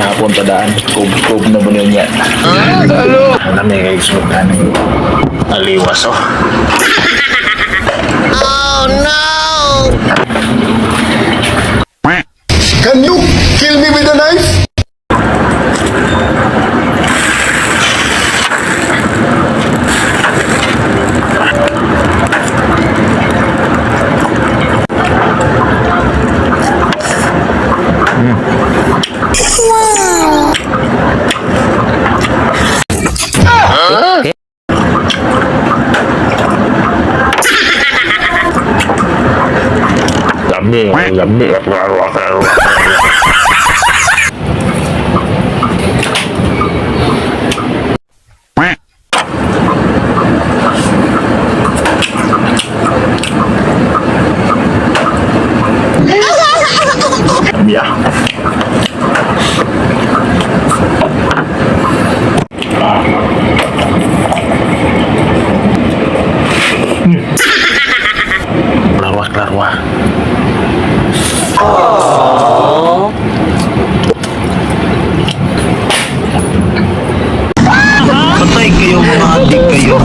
hapon padaan. Kub na mo niya. Halo! Alam niya kayo subukan. Aliwas oh. Oh no! Can you kill me with a knife? Lami. Ya. Larwah. Patay kayo mga adik kayo.